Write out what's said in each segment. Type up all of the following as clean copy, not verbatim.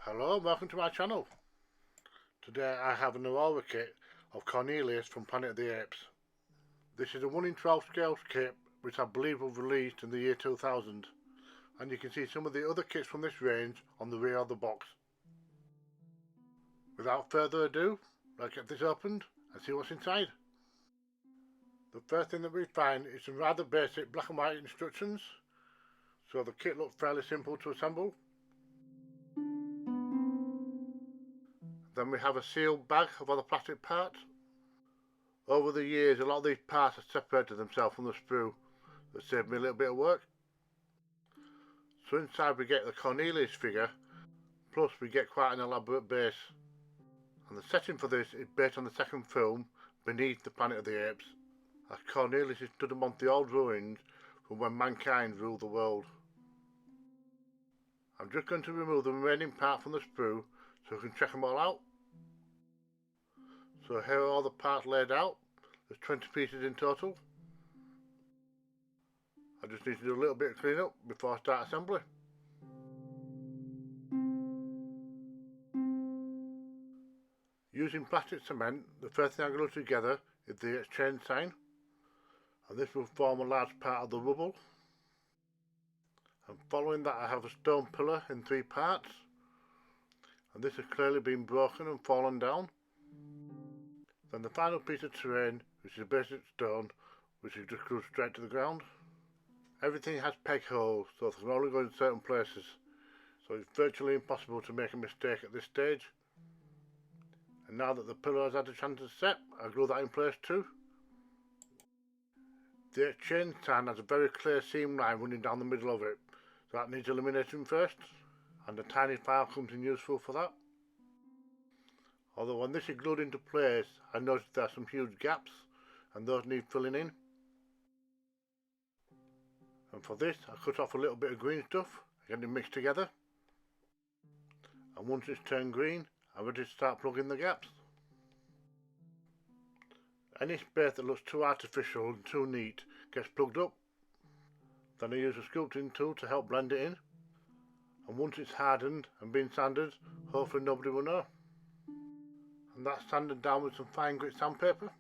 Hello and welcome to my channel. Today I have an Aurora kit of Cornelius from Planet of the Apes. This is a 1 in 12 scale kit which I believe was released in the year 2000, and you can see some of the other kits from this range on the rear of the box. Without further ado, let's get this opened and see what's inside. The first thing that we find is some rather basic black and white instructions, so the kit looks fairly simple to assemble. Then we have a sealed bag of all the plastic parts. Over the years, a lot of these parts have separated themselves from the sprue. That saved me a little bit of work. So inside we get the Cornelius figure, plus we get quite an elaborate base. And the setting for this is based on the second film, Beneath the Planet of the Apes, as Cornelius is stood amongst the old ruins from when mankind ruled the world. I'm just going to remove the remaining part from the sprue so we can check them all out. So here are all the parts laid out. There's 20 pieces in total. I just need to do a little bit of clean up before I start assembly. Using plastic cement, the first thing I'm going to glue together is the exchange sign, and this will form a large part of the rubble. And following that I have a stone pillar in 3 parts, and this has clearly been broken and fallen down. Then the final piece of terrain, which is a basic stone, which is just glued straight to the ground. Everything has peg holes, so they can only go in certain places, so it's virtually impossible to make a mistake at this stage. And now that the pillar has had a chance to set, I'll glue that in place too. The exchange sign has a very clear seam line running down the middle of it, so that needs eliminating first, and a tiny file comes in useful for that. Although when this is glued into place, I noticed there are some huge gaps, and those need filling in. And for this, I cut off a little bit of green stuff, get it mixed together. And once it's turned green, I'm ready to start plugging the gaps. Any space that looks too artificial and too neat gets plugged up. Then I use a sculpting tool to help blend it in. And once it's hardened and been sanded, hopefully nobody will know. And that's sanded down with some fine grit sandpaper.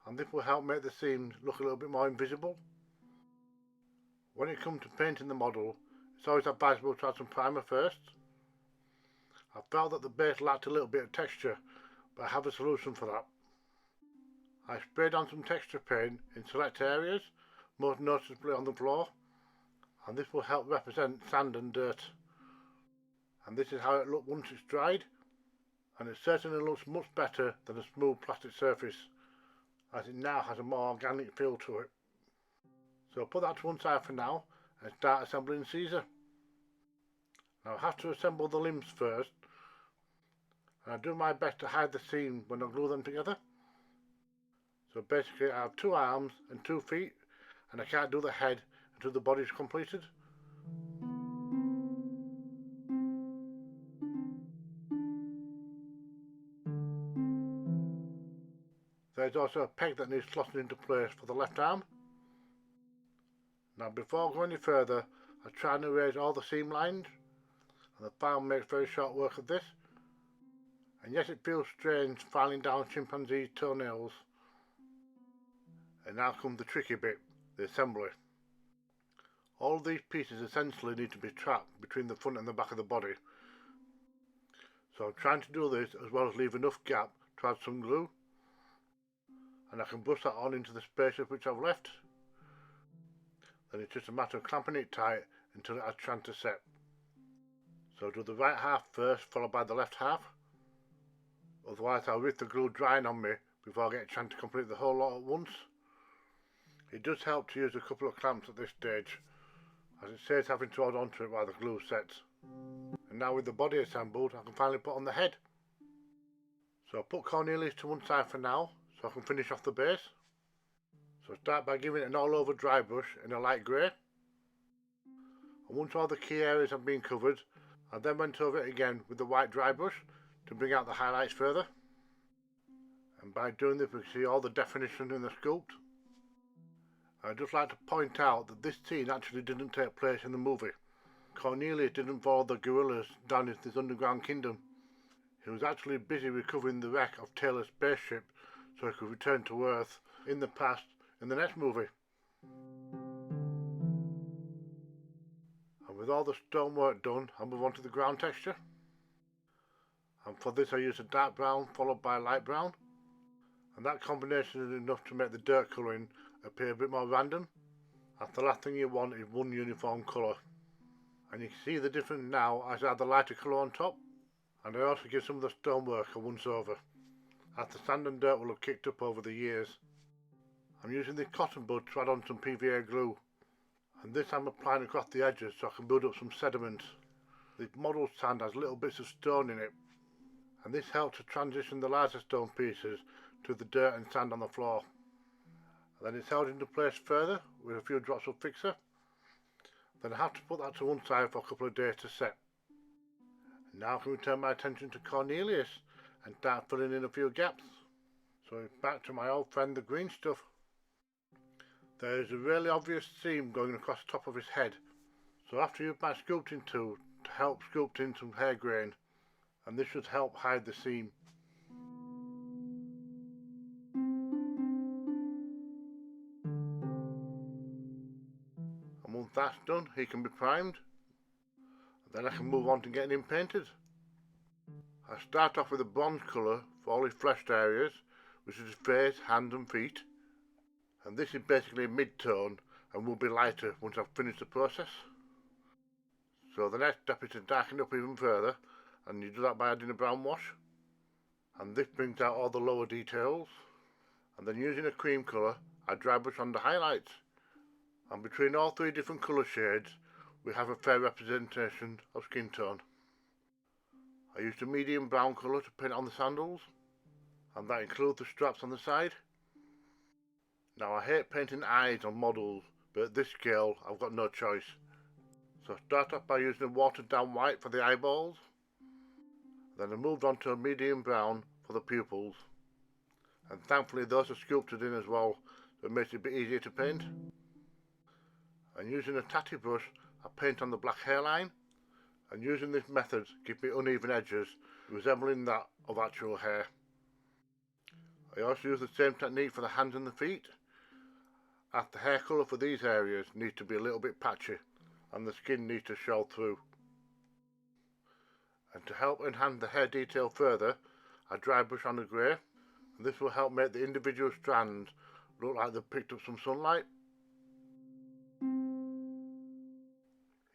And this will help make the seams look a little bit more invisible. When it comes to painting the model, it's always advisable to add some primer first. I felt that the base lacked a little bit of texture, but I have a solution for that. I sprayed on some texture paint in select areas, most noticeably on the floor, and this will help represent sand and dirt. And this is how it looked once it's dried, and it certainly looks much better than a smooth plastic surface, as it now has a more organic feel to it. So I'll put that to one side for now and start assembling Caesar. Now I have to assemble the limbs first, and I do my best to hide the seam when I glue them together. So basically I have 2 arms and 2 feet, and I can't do the head until the body is completed. There's also a peg that needs slotting into place for the left arm. Now before I go any further, I try and erase all the seam lines, and the file makes very short work of this. And yes, it feels strange filing down chimpanzees' toenails. And now comes the tricky bit, the assembly. All of these pieces essentially need to be trapped between the front and the back of the body. So I'm trying to do this as well as leave enough gap to add some glue. And I can brush that on into the spaces which I've left. Then it's just a matter of clamping it tight until it has a chance to set. So do the right half first, followed by the left half. Otherwise I'll risk the glue drying on me before I get a chance to complete the whole lot at once. It does help to use a couple of clamps at this stage, as it saves having to hold on to it while the glue sets. And now with the body assembled, I can finally put on the head. So I'll put Cornelius to one side for now, so I can finish off the base. So start by giving it an all over dry brush in a light grey. And once all the key areas have been covered, I then went over it again with the white dry brush to bring out the highlights further. And by doing this we can see all the definition in the sculpt. I'd just like to point out that this scene actually didn't take place in the movie. Cornelius didn't follow the guerrillas down into this underground kingdom. He was actually busy recovering the wreck of Taylor's spaceship so he could return to Earth in the past in the next movie. And with all the stonework done, I'll move on to the ground texture. And for this I use a dark brown followed by a light brown. And that combination is enough to make the dirt colouring appear a bit more random. And the last thing you want is one uniform colour. And you can see the difference now as I add the lighter colour on top. And I also give some of the stonework a once over, as the sand and dirt will have kicked up over the years. I'm using this cotton bud to add on some PVA glue, and this I'm applying across the edges so I can build up some sediment. This model sand has little bits of stone in it, and this helps to transition the larger stone pieces to the dirt and sand on the floor. And then it's held into place further with a few drops of fixer. Then I have to put that to one side for a couple of days to set. Now I can turn my attention to Cornelius and start filling in a few gaps. So back to my old friend the green stuff. There is a really obvious seam going across the top of his head. So after use my sculpting tool to help sculpt in some hair grain, and this should help hide the seam. And once that's done, he can be primed. Then I can move on to getting him painted. I start off with a bronze colour for all his fleshed areas, which is his face, hands and feet. And this is basically a mid-tone and will be lighter once I've finished the process. So the next step is to darken up even further, and you do that by adding a brown wash. And this brings out all the lower details. And then using a cream colour, I dry brush on the highlights. And between all three different colour shades, we have a fair representation of skin tone. I used a medium brown colour to paint on the sandals, and that includes the straps on the side. Now I hate painting eyes on models, but at this scale I've got no choice. So I start off by using a watered down white for the eyeballs, then I moved on to a medium brown for the pupils, and thankfully those are sculpted in as well, so it makes it a bit easier to paint. And using a tatty brush, I paint on the black hairline, and using this method gives me uneven edges resembling that of actual hair. I also use the same technique for the hands and the feet, as the hair colour for these areas needs to be a little bit patchy and the skin needs to show through. And to help enhance the hair detail further, I dry brush on the grey, and this will help make the individual strands look like they've picked up some sunlight.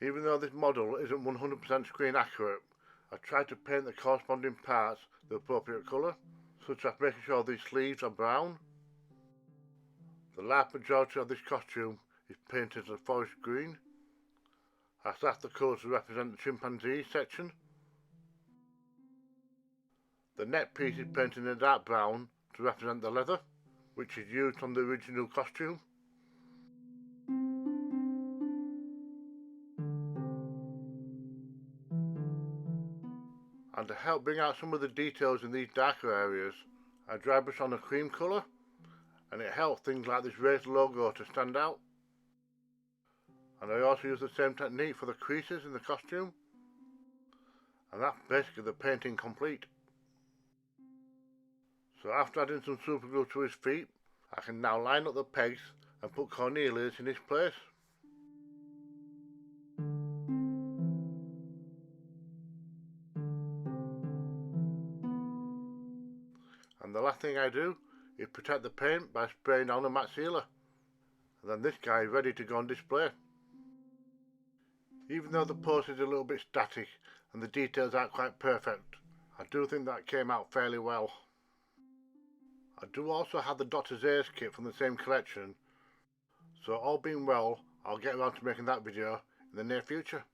Even though this model isn't 100% screen accurate, I try to paint the corresponding parts the appropriate colour, such as making sure these sleeves are brown. The large majority of this costume is painted a forest green, as that's the colour to represent the chimpanzee section. The neck piece is painted in a dark brown to represent the leather, which is used on the original costume. And to help bring out some of the details in these darker areas, I dry brush on a cream colour, and it helps things like this raised logo to stand out. And I also use the same technique for the creases in the costume, and that's basically the painting complete. So after adding some super glue to his feet, I can now line up the pegs and put Cornelius in his place. And the last thing I do is protect the paint by spraying on a matte sealer. And then this guy is ready to go on display. Even though the pose is a little bit static and the details aren't quite perfect, I do think that came out fairly well. I do also have the Dr. Zayas kit from the same collection, so all being well, I'll get around to making that video in the near future.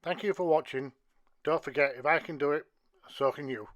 Thank you for watching. Don't forget, if I can do it, so can you.